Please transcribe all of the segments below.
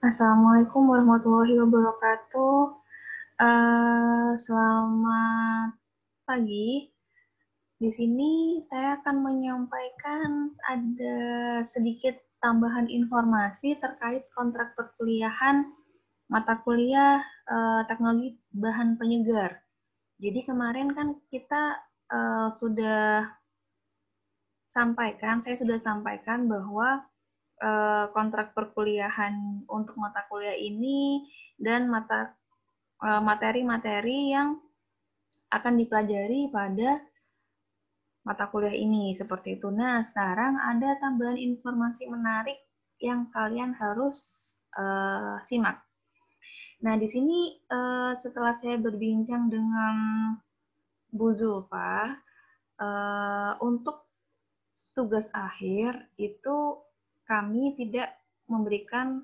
Assalamualaikum warahmatullahi wabarakatuh. Selamat pagi. Di sini saya akan menyampaikan ada sedikit tambahan informasi terkait kontrak perkuliahan mata kuliah teknologi bahan penyegar. Jadi kemarin kan kita saya sudah sampaikan bahwa kontrak perkuliahan untuk mata kuliah ini dan materi-materi yang akan dipelajari pada mata kuliah ini seperti itu. Nah, sekarang ada tambahan informasi menarik yang kalian harus simak. Nah, di sini setelah saya berbincang dengan Bu Zulfa, untuk tugas akhir itu kami tidak memberikan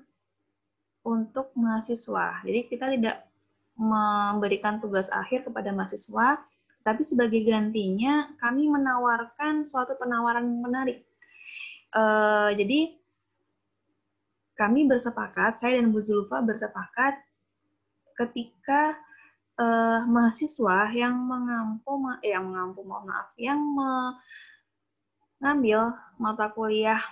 untuk mahasiswa. Jadi kita tidak memberikan tugas akhir kepada mahasiswa, tapi sebagai gantinya kami menawarkan suatu penawaran menarik. Jadi kami bersepakat, saya dan Bu Zulfa bersepakat ketika mahasiswa yang mengambil mata kuliah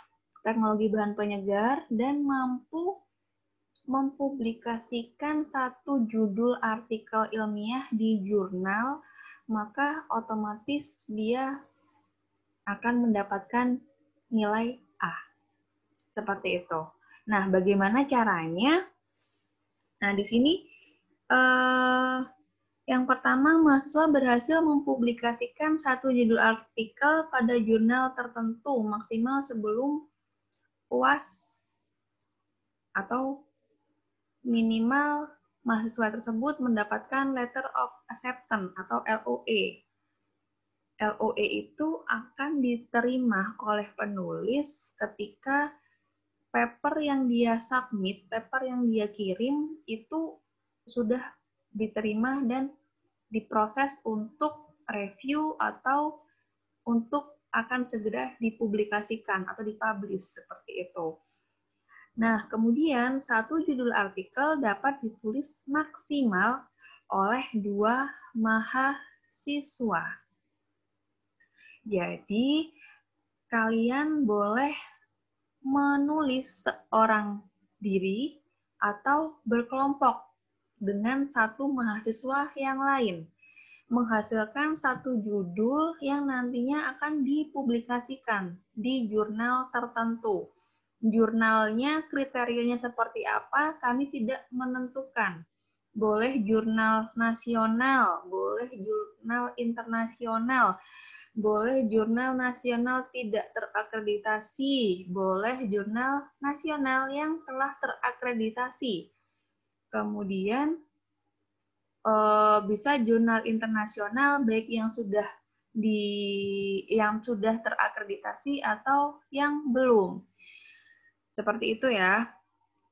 teknologi bahan penyegar dan mampu mempublikasikan satu judul artikel ilmiah di jurnal, maka otomatis dia akan mendapatkan nilai A. Seperti itu. Nah, bagaimana caranya? Nah, di sini yang pertama, mahasiswa berhasil mempublikasikan satu judul artikel pada jurnal tertentu maksimal sebelum UAS atau minimal mahasiswa tersebut mendapatkan Letter of Acceptance atau LOE. LOE itu akan diterima oleh penulis ketika paper yang dia submit, paper yang dia kirim itu sudah diterima dan diproses untuk review atau untuk akan segera dipublikasikan atau dipublish seperti itu. Nah, kemudian satu judul artikel dapat ditulis maksimal oleh 2 mahasiswa. Jadi, kalian boleh menulis seorang diri atau berkelompok dengan satu mahasiswa yang lain, menghasilkan satu judul yang nantinya akan dipublikasikan di jurnal tertentu. Jurnalnya, kriterianya seperti apa, kami tidak menentukan. Boleh jurnal nasional, boleh jurnal internasional, boleh jurnal nasional tidak terakreditasi, boleh jurnal nasional yang telah terakreditasi. Kemudian bisa jurnal internasional baik yang sudah terakreditasi atau yang belum. Seperti itu ya.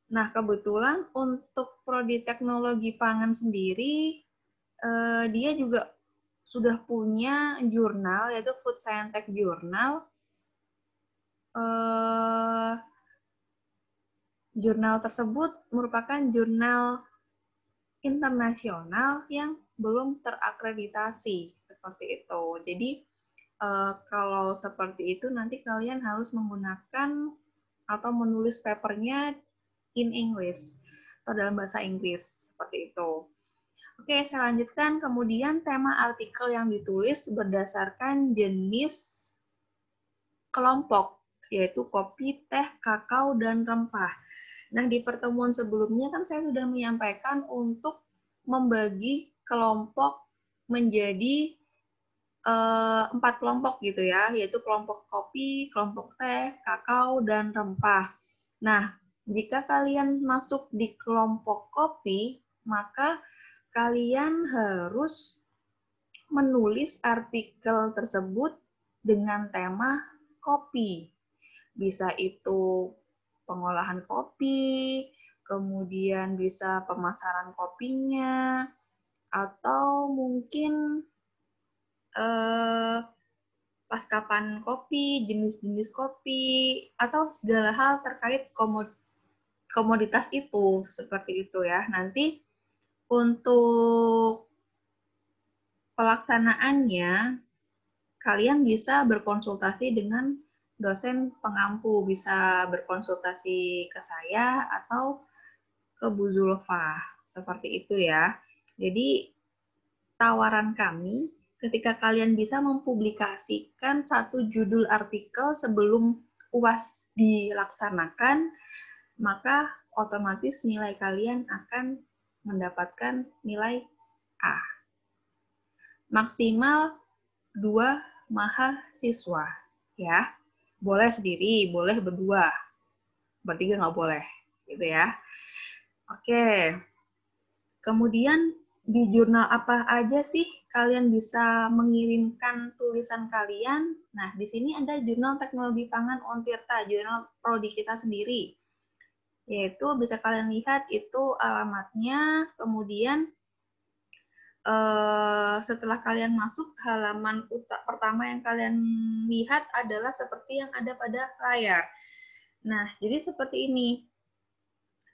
Nah, kebetulan untuk prodi teknologi pangan sendiri, dia juga sudah punya jurnal, yaitu Food Science Journal. Jurnal tersebut merupakan jurnal internasional yang belum terakreditasi, seperti itu. Jadi, kalau seperti itu, nanti kalian harus menggunakan atau menulis papernya in English atau dalam bahasa Inggris seperti itu. Oke, saya lanjutkan. Kemudian tema artikel yang ditulis berdasarkan jenis kelompok, yaitu kopi, teh, kakao, dan rempah. Nah, di pertemuan sebelumnya kan saya sudah menyampaikan untuk membagi kelompok menjadi 4 kelompok gitu ya, yaitu kelompok kopi, kelompok teh, kakao, dan rempah. Nah, jika kalian masuk di kelompok kopi, maka kalian harus menulis artikel tersebut dengan tema kopi. Bisa itu pengolahan kopi, kemudian bisa pemasaran kopinya, atau mungkin paskapan kopi, jenis-jenis kopi, atau segala hal terkait komoditas itu, seperti itu ya. Nanti untuk pelaksanaannya, kalian bisa berkonsultasi dengan dosen pengampu, bisa berkonsultasi ke saya atau ke Bu Zulfah, seperti itu ya. Jadi tawaran kami, ketika kalian bisa mempublikasikan satu judul artikel sebelum UAS dilaksanakan, maka otomatis nilai kalian akan mendapatkan nilai A. Maksimal 2 mahasiswa, ya. Boleh sendiri, boleh berdua. Bertiga nggak boleh, gitu ya. Oke. Kemudian di jurnal apa aja sih kalian bisa mengirimkan tulisan kalian? Nah, di sini ada Jurnal Teknologi Pangan Ontirta, jurnal prodi kita sendiri. Yaitu bisa kalian lihat itu alamatnya, kemudian setelah kalian masuk, halaman pertama yang kalian lihat adalah seperti yang ada pada layar. Nah, jadi seperti ini.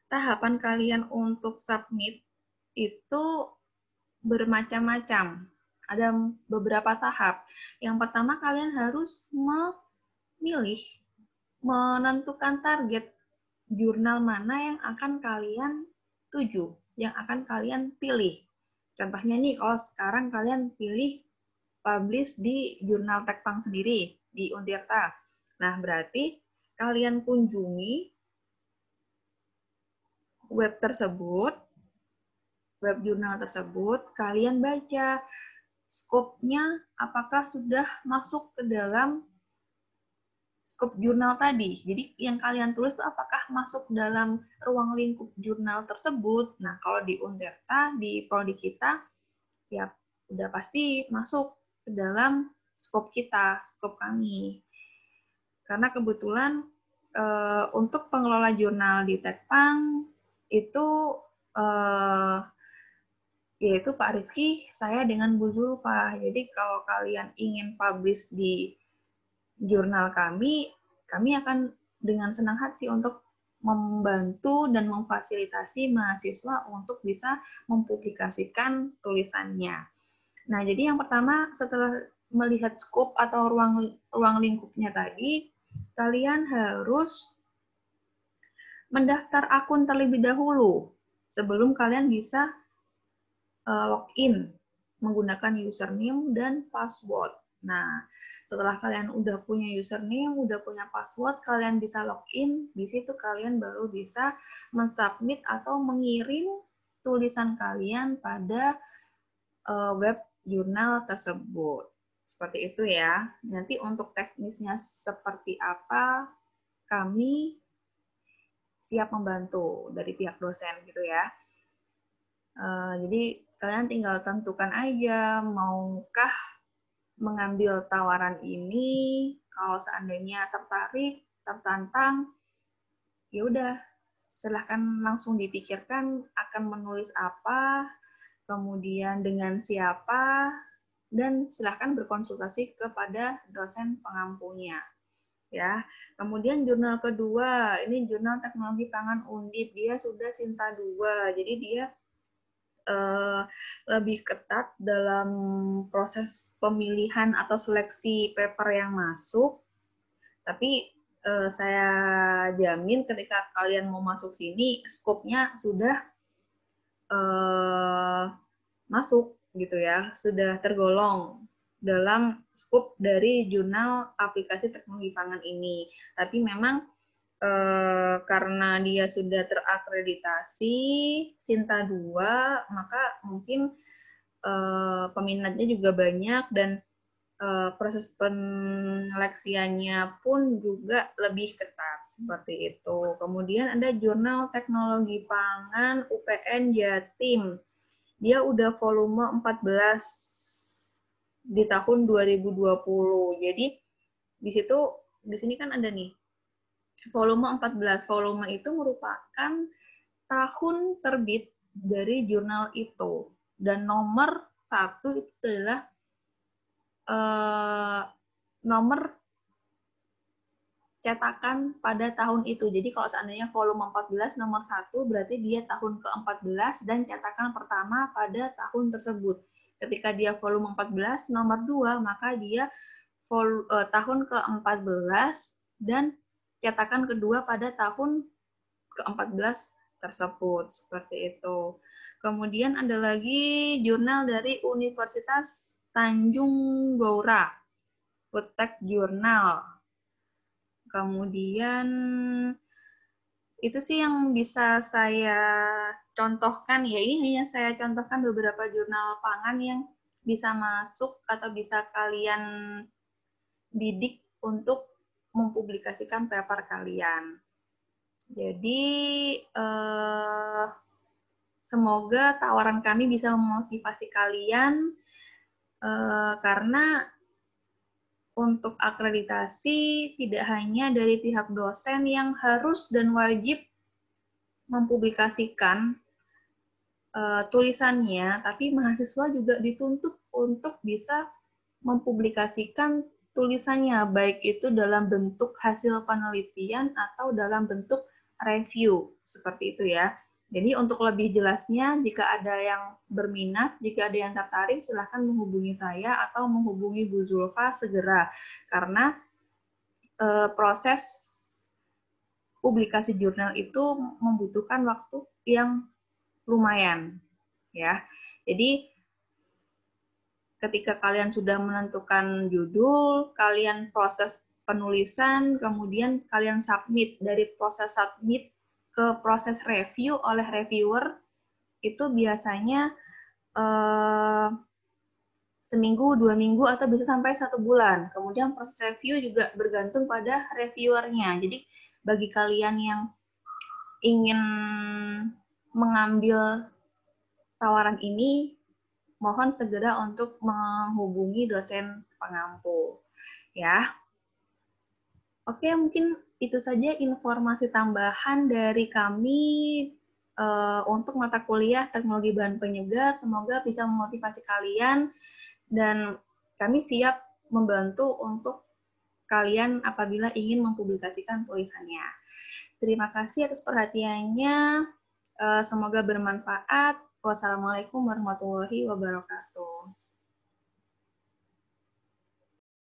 Tahapan kalian untuk submit itu bermacam-macam. Ada beberapa tahap. Yang pertama, kalian harus memilih, menentukan target jurnal mana yang akan kalian tuju, yang akan kalian pilih. Contohnya nih, kalau sekarang kalian pilih publish di jurnal Tekpang sendiri, di Untirta. Nah, berarti kalian kunjungi web tersebut, web jurnal tersebut, kalian baca skopnya apakah sudah masuk ke dalam skop jurnal tadi. Jadi yang kalian tulis itu apakah masuk dalam ruang lingkup jurnal tersebut. Nah, kalau di Untirta, di prodi kita, ya udah pasti masuk ke dalam skop kita, skop kami. Karena kebetulan untuk pengelola jurnal di Tekpang itu yaitu Pak Rifki, saya dengan Bu Zulfa. Jadi kalau kalian ingin publish di jurnal kami akan dengan senang hati untuk membantu dan memfasilitasi mahasiswa untuk bisa mempublikasikan tulisannya. Nah, jadi yang pertama setelah melihat skop atau ruang lingkupnya tadi, kalian harus mendaftar akun terlebih dahulu sebelum kalian bisa login menggunakan username dan password. Nah, setelah kalian udah punya username, udah punya password, kalian bisa login. Di situ kalian baru bisa mensubmit atau mengirim tulisan kalian pada web jurnal tersebut. Seperti itu ya. Nanti untuk teknisnya seperti apa, kami siap membantu dari pihak dosen gitu ya. Jadi kalian tinggal tentukan aja maukah mengambil tawaran ini. Kalau seandainya tertarik, tertantang, ya udah silahkan langsung dipikirkan akan menulis apa, kemudian dengan siapa, dan silahkan berkonsultasi kepada dosen pengampunya. Ya, kemudian jurnal kedua, ini jurnal teknologi pangan Undip, dia sudah Sinta 2, jadi dia lebih ketat dalam proses pemilihan atau seleksi paper yang masuk. Tapi saya jamin ketika kalian mau masuk sini, skopnya sudah masuk gitu ya, sudah tergolong dalam skop dari jurnal aplikasi teknologi pangan ini. Tapi memang karena dia sudah terakreditasi Sinta 2, maka mungkin peminatnya juga banyak dan proses penyeleksiannya pun juga lebih ketat seperti itu. Kemudian ada Jurnal Teknologi Pangan UPN Jatim. Dia udah volume 14 di tahun 2020. Jadi di sini kan ada nih volume 14. Volume itu merupakan tahun terbit dari jurnal itu. Dan nomor 1 itu adalah nomor cetakan pada tahun itu. Jadi kalau seandainya volume 14 nomor 1 berarti dia tahun ke-14 dan cetakan pertama pada tahun tersebut. Ketika dia volume 14 nomor 2 maka dia tahun ke-14 dan cetakan kedua pada tahun ke-14 tersebut. Seperti itu. Kemudian ada lagi jurnal dari Universitas Tanjung Goura, Foodtech Journal. Kemudian itu sih yang bisa saya contohkan ya. Ini hanya saya contohkan beberapa jurnal pangan yang bisa masuk atau bisa kalian bidik untuk mempublikasikan paper kalian. Jadi semoga tawaran kami bisa memotivasi kalian karena untuk akreditasi tidak hanya dari pihak dosen yang harus dan wajib mempublikasikan tulisannya, tapi mahasiswa juga dituntut untuk bisa mempublikasikan tulisannya, baik itu dalam bentuk hasil penelitian atau dalam bentuk review, seperti itu ya. Jadi untuk lebih jelasnya, jika ada yang berminat, jika ada yang tertarik, silahkan menghubungi saya atau menghubungi Bu Zulfa segera. Karena proses publikasi jurnal itu membutuhkan waktu yang lumayan. Ya. Jadi ketika kalian sudah menentukan judul, kalian proses penulisan, kemudian kalian submit. Dari proses submit ke proses review oleh reviewer, itu biasanya seminggu, 2 minggu, atau bisa sampai 1 bulan. Kemudian proses review juga bergantung pada reviewernya. Jadi bagi kalian yang ingin mengambil tawaran ini, mohon segera untuk menghubungi dosen pengampu. Ya. Oke, mungkin itu saja informasi tambahan dari kami untuk mata kuliah Teknologi Bahan Penyegar. Semoga bisa memotivasi kalian dan kami siap membantu untuk kalian apabila ingin mempublikasikan tulisannya. Terima kasih atas perhatiannya. Semoga bermanfaat. Wassalamualaikum warahmatullahi wabarakatuh.